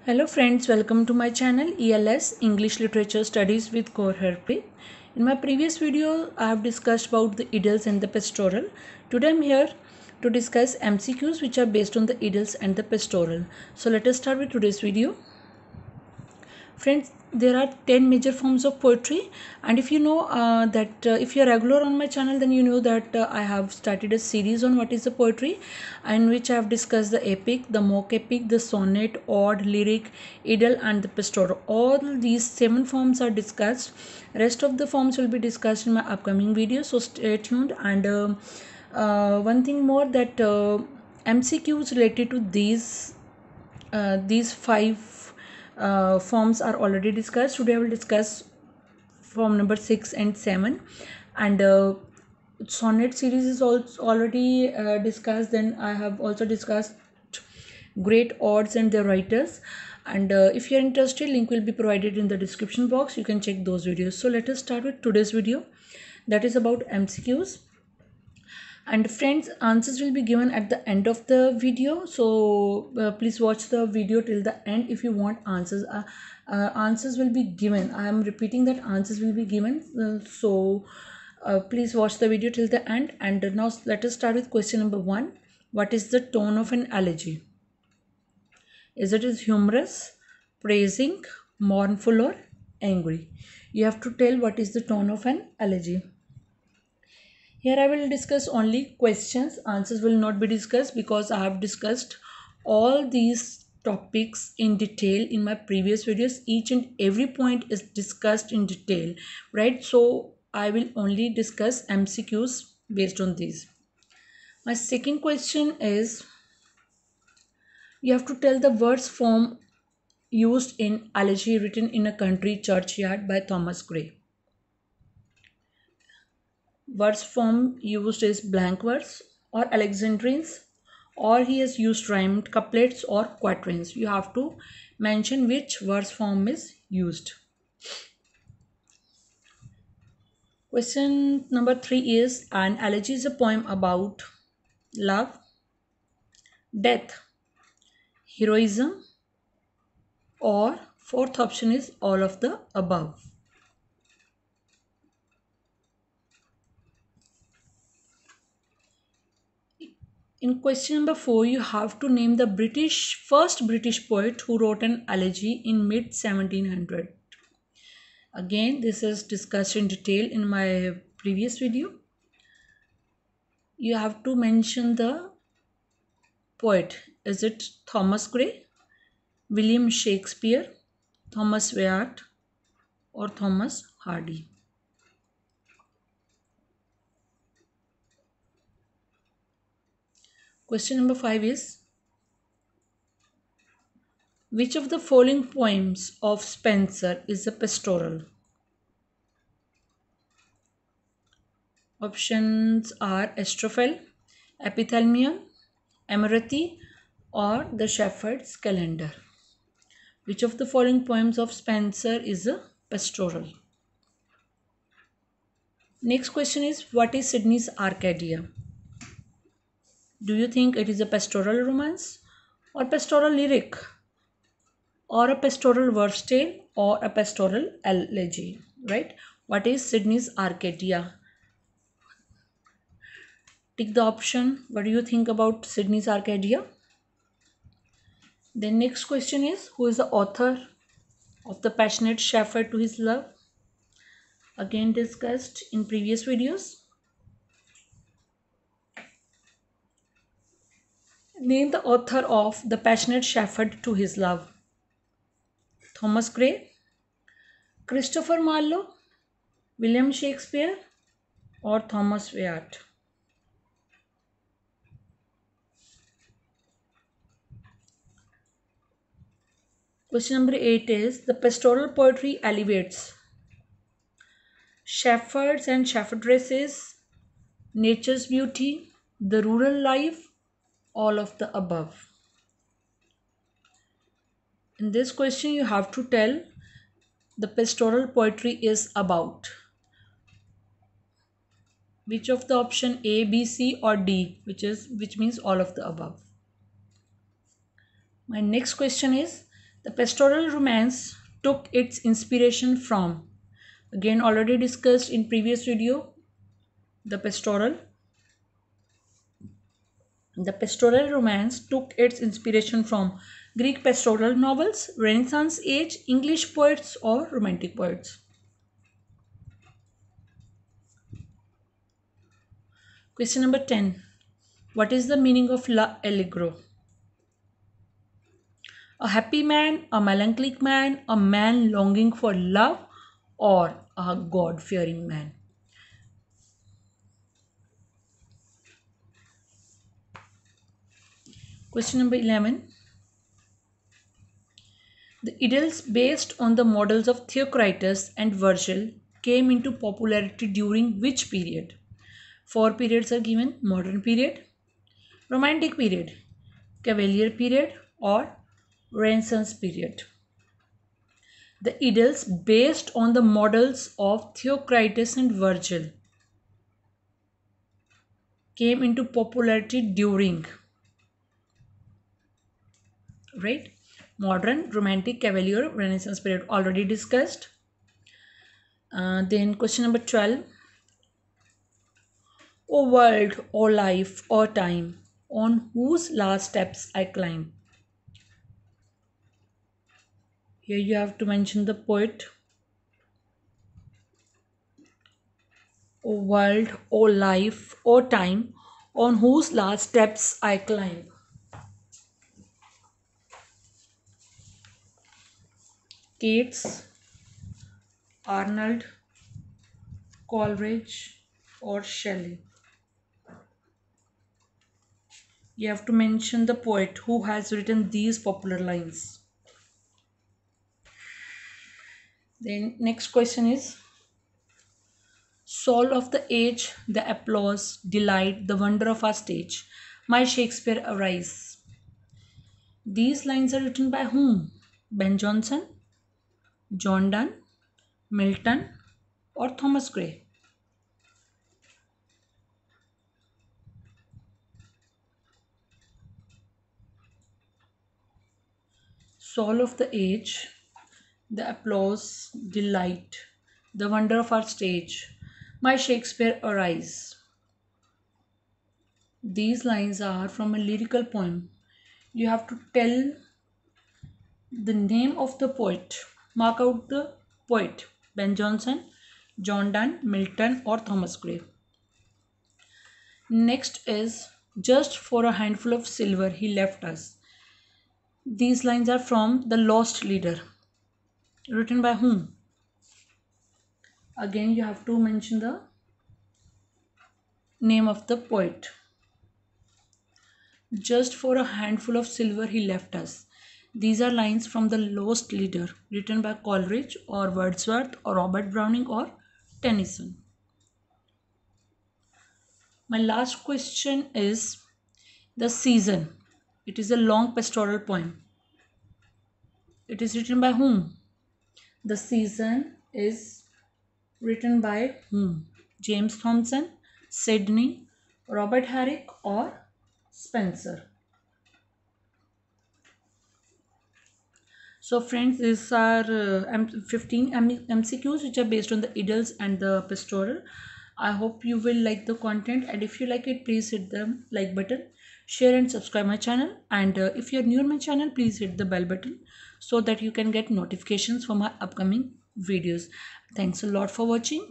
Hello friends, welcome to my channel ELS English Literature Studies with Kaur Harpreet. In my previous video, I have discussed about the idylls and the pastoral. Today I am here to discuss MCQs which are based on the idylls and the pastoral. So let us start with today's video. Friends, there are 10 major forms of poetry, and if you know if you are regular on my channel, then you know that I have started a series on what is the poetry, in which I have discussed the epic, the mock epic, the sonnet, ode, lyric, idyll and the pastoral. All these 7 forms are discussed. Rest of the forms will be discussed in my upcoming video, so stay tuned. And one thing more, that MCQs related to these 5 forms are already discussed. Today I will discuss form number 6 and 7, and sonnet series is also already discussed. Then I have also discussed great odes and their writers, and if you are interested, link will be provided in the description box. You can check those videos. So let us start with today's video, that is about MCQs. And friends, answers will be given at the end of the video, so please watch the video till the end if you want answers. Answers will be given. I am repeating that answers will be given, so please watch the video till the end. And now let us start with question number 1. What is the tone of an elegy? Is it humorous, praising, mournful or angry? You have to tell what is the tone of an elegy. Here I will discuss only questions. Answers will not be discussed because I have discussed all these topics in detail in my previous videos. Each and every point is discussed in detail, right? So I will only discuss MCQs based on these. My second question is, you have to tell the verse form used in Elegy Written in a Country Churchyard by Thomas Gray. Verse form used is blank verse or Alexandrines, or he has used rhymed couplets or quatrains. You have to mention which verse form is used. Question number 3 is, an elegy is a poem about love, death, heroism, or fourth option is all of the above. In question number 4, you have to name the first British poet who wrote an elegy in mid 1700. Again, this is discussed in detail in my previous video. You have to mention the poet. Is it Thomas Gray, William Shakespeare, Thomas Wyatt, or Thomas Hardy? Question number 5 is, which of the following poems of Spenser is a pastoral? Options are Astrophel, Epithalamion, Amoretti, or the Shepherd's Calendar. Which of the following poems of Spenser is a pastoral? Next question is, what is Sidney's Arcadia? Do you think it is a pastoral romance, or pastoral lyric, or a pastoral verse tale, or a pastoral elegy? Right? What is Sidney's Arcadia? Tick the option. What do you think about Sidney's Arcadia? The next question is, who is the author of The Passionate Shepherd to His Love? Again discussed in previous videos. Name the author of The Passionate Shepherd to His Love. Thomas Gray, Christopher Marlowe, William Shakespeare, or Thomas Wyatt? Question number 8 is, the pastoral poetry elevates shepherds and shepherdesses, nature's beauty, the rural life, all of the above. In this question, you have to tell the pastoral poetry is about which of the option A, B, C, or D, which means all of the above. My next question is, The pastoral romance took its inspiration from, again already discussed in previous video, the pastoral romance took its inspiration from Greek pastoral novels, Renaissance age English poets or romantic poets. Question number 10. What is the meaning of La Allegro? A happy man, a melancholic man, a man longing for love, or a God-fearing man? Question number 11. The idylls based on the models of Theocritus and Virgil came into popularity during which period? 4 periods are given: modern period, romantic period, cavalier period, or Renaissance period. The idylls based on the models of Theocritus and Virgil came into popularity during, right? Modern, romantic, cavalier, Renaissance period, already discussed. Then question number 12. O world, O life, O time, on whose last steps I climb. Here you have to mention the poet. O world, O life, O time, on whose last steps I climb. Keats, Arnold, Coleridge, or Shelley. You have to mention the poet who has written these popular lines. Then next question is, soul of the age, the applause, delight, the wonder of our stage, my Shakespeare arise. These lines are written by whom? Ben Jonson, John Donne, Milton, or Thomas Gray? Soul of the age, the applause, delight, the wonder of our stage, my Shakespeare arise. These lines are from a lyrical poem. You have to tell the name of the poet. Mark out the poet. Ben Jonson, John Donne, Milton, or Thomas Gray. Next is, just for a handful of silver he left us. These lines are from The Lost Leader. Written by whom? Again you have to mention the name of the poet. Just for a handful of silver he left us. These are lines from The Lost Leader, written by Coleridge or Wordsworth or Robert Browning or Tennyson. My last question is The Season. It is a long pastoral poem. It is written by whom? The Season is written by whom? James Thomson, Sidney, Robert Herrick, or Spenser. So friends, these are 15 MCQs which are based on the idylls and the pastoral. I hope you will like the content, and if you like it, please hit the like button, share and subscribe my channel, and if you are new on my channel, please hit the bell button so that you can get notifications for my upcoming videos. Thanks a lot for watching.